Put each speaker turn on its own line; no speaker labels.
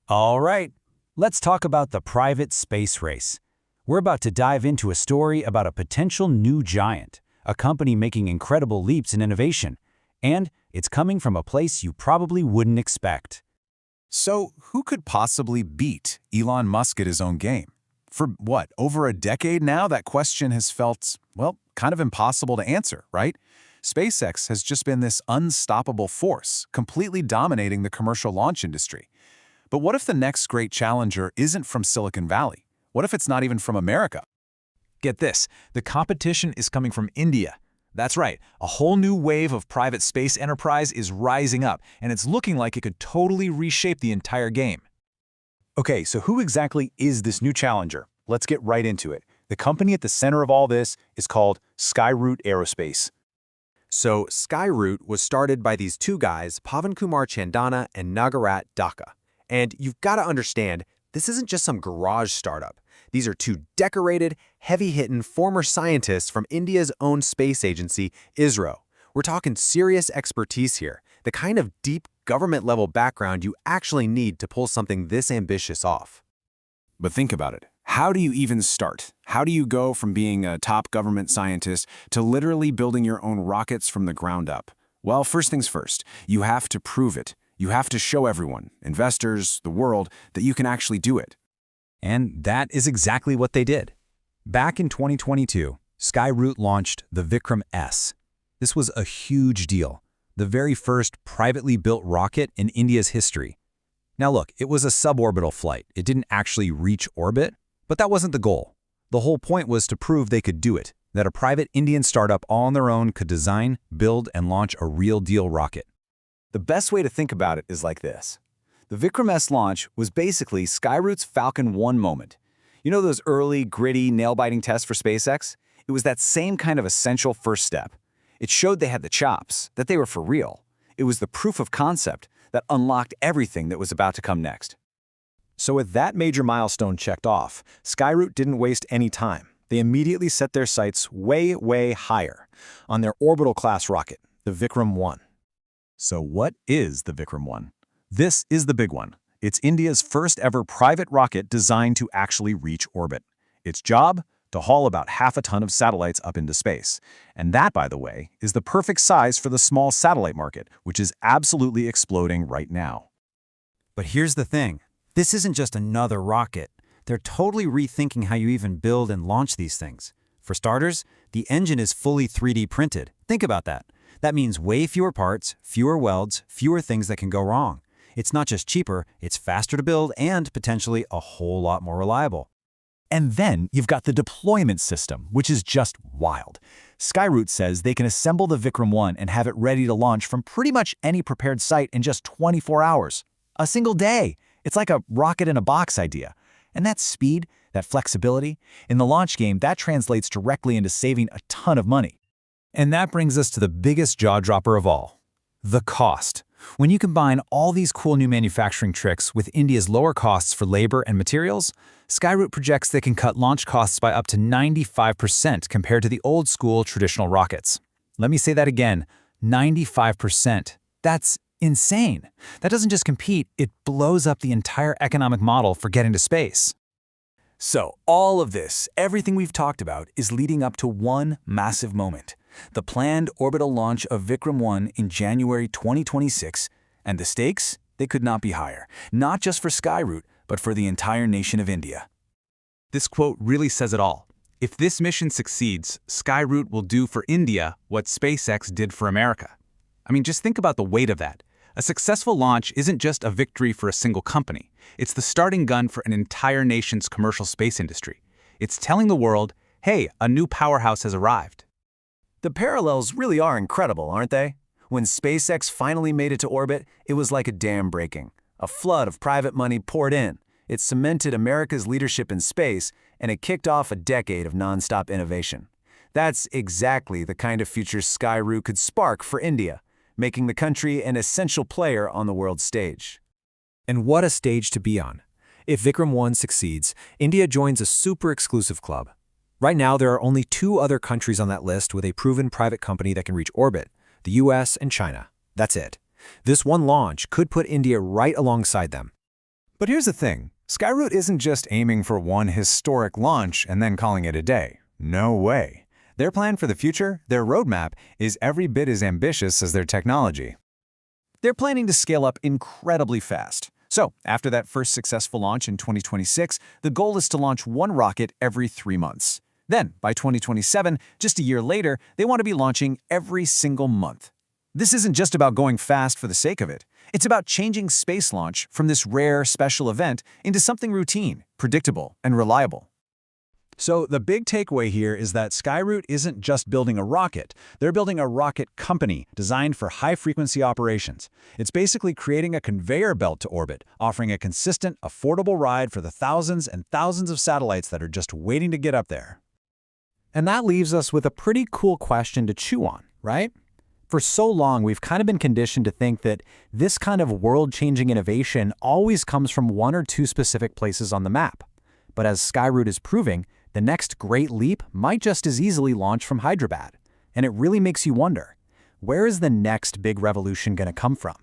All right, let's talk about the private space race. We're about to dive into a story about a potential new giant, a company making incredible leaps in innovation, and it's coming from a place you probably wouldn't expect.
So, who could possibly beat Elon Musk at his own game? For what, over a decade now, that question has felt, well, kind of impossible to answer, right? SpaceX has just been this unstoppable force, completely dominating the commercial launch industry. But what if the next great challenger isn't from Silicon Valley? What if it's not even from America?
Get this, the competition is coming from India. That's right, a whole new wave of private space enterprise is rising up, and it's looking like it could totally reshape the entire game.
Okay, so who exactly is this new challenger? Let's get right into it. The company at the center of all this is called Skyroot Aerospace.
So Skyroot was started by these two guys, Pavan Kumar Chandana and Nagarat Dhaka. And you've got to understand, this isn't just some garage startup. These are two decorated, heavy-hitting former scientists from India's own space agency, ISRO. We're talking serious expertise here, the kind of deep government-level background you actually need to pull something this ambitious off.
But think about it. How do you even start? How do you go from being a top government scientist to literally building your own rockets from the ground up? Well, first things first, you have to prove it. You have to show everyone, investors, the world, that you can actually do it.
And that is exactly what they did. Back in 2022, Skyroot launched the Vikram S. This was a huge deal, the very first privately built rocket in India's history. Now look, it was a suborbital flight. It didn't actually reach orbit, but that wasn't the goal. The whole point was to prove they could do it, that a private Indian startup all on their own could design, build, and launch a real-deal rocket.
The best way to think about it is like this. The Vikram S launch was basically Skyroot's Falcon 1 moment. You know those early, gritty, nail-biting tests for SpaceX? It was that same kind of essential first step. It showed they had the chops, that they were for real. It was the proof of concept that unlocked everything that was about to come next.
So with that major milestone checked off, Skyroot didn't waste any time. They immediately set their sights way, way higher on their orbital-class rocket, the Vikram 1.
So what is the Vikram 1? This is the big one. It's India's first ever private rocket designed to actually reach orbit. Its job? To haul about half a ton of satellites up into space. And that, by the way, is the perfect size for the small satellite market, which is absolutely exploding right now.
But here's the thing. This isn't just another rocket. They're totally rethinking how you even build and launch these things. For starters, the engine is fully 3D printed. Think about that. That means way fewer parts, fewer welds, fewer things that can go wrong. It's not just cheaper, it's faster to build and potentially a whole lot more reliable.
And then you've got the deployment system, which is just wild. Skyroot says they can assemble the Vikram 1 and have it ready to launch from pretty much any prepared site in just 24 hours. A single day. It's like a rocket-in-a-box idea. And that speed, that flexibility, in the launch game, that translates directly into saving a ton of money.
And that brings us to the biggest jaw-dropper of all, the cost. When you combine all these cool new manufacturing tricks with India's lower costs for labor and materials, Skyroot projects they can cut launch costs by up to 95% compared to the old-school traditional rockets. Let me say that again, 95%. That's insane. That doesn't just compete, it blows up the entire economic model for getting to space.
So all of this, everything we've talked about, is leading up to one massive moment. The planned orbital launch of Vikram 1 in January 2026, and the stakes? They could not be higher, not just for Skyroot, but for the entire nation of India.
This quote really says it all. If this mission succeeds, Skyroot will do for India what SpaceX did for America. I mean, just think about the weight of that. A successful launch isn't just a victory for a single company. It's the starting gun for an entire nation's commercial space industry. It's telling the world, hey, a new powerhouse has arrived.
The parallels really are incredible, aren't they? When SpaceX finally made it to orbit, it was like a dam breaking. A flood of private money poured in. It cemented America's leadership in space, and it kicked off a decade of nonstop innovation. That's exactly the kind of future Skyroot could spark for India, making the country an essential player on the world stage.
And what a stage to be on. If Vikram 1 succeeds, India joins a super exclusive club. Right now, there are only 2 other countries on that list with a proven private company that can reach orbit, the US and China. That's it. This one launch could put India right alongside them.
But here's the thing. Skyroot isn't just aiming for one historic launch and then calling it a day. No way. Their plan for the future, their roadmap, is every bit as ambitious as their technology. They're planning to scale up incredibly fast. So, after that first successful launch in 2026, the goal is to launch one rocket every 3 months. Then, by 2027, just a year later, they want to be launching every single month. This isn't just about going fast for the sake of it. It's about changing space launch from this rare, special event into something routine, predictable, and reliable.
So the big takeaway here is that Skyroot isn't just building a rocket. They're building a rocket company designed for high-frequency operations. It's basically creating a conveyor belt to orbit, offering a consistent, affordable ride for the thousands and thousands of satellites that are just waiting to get up there.
And that leaves us with a pretty cool question to chew on, right? For so long, we've kind of been conditioned to think that this kind of world-changing innovation always comes from one or two specific places on the map. But as Skyroot is proving, the next great leap might just as easily launch from Hyderabad. And it really makes you wonder, where is the next big revolution going to come from?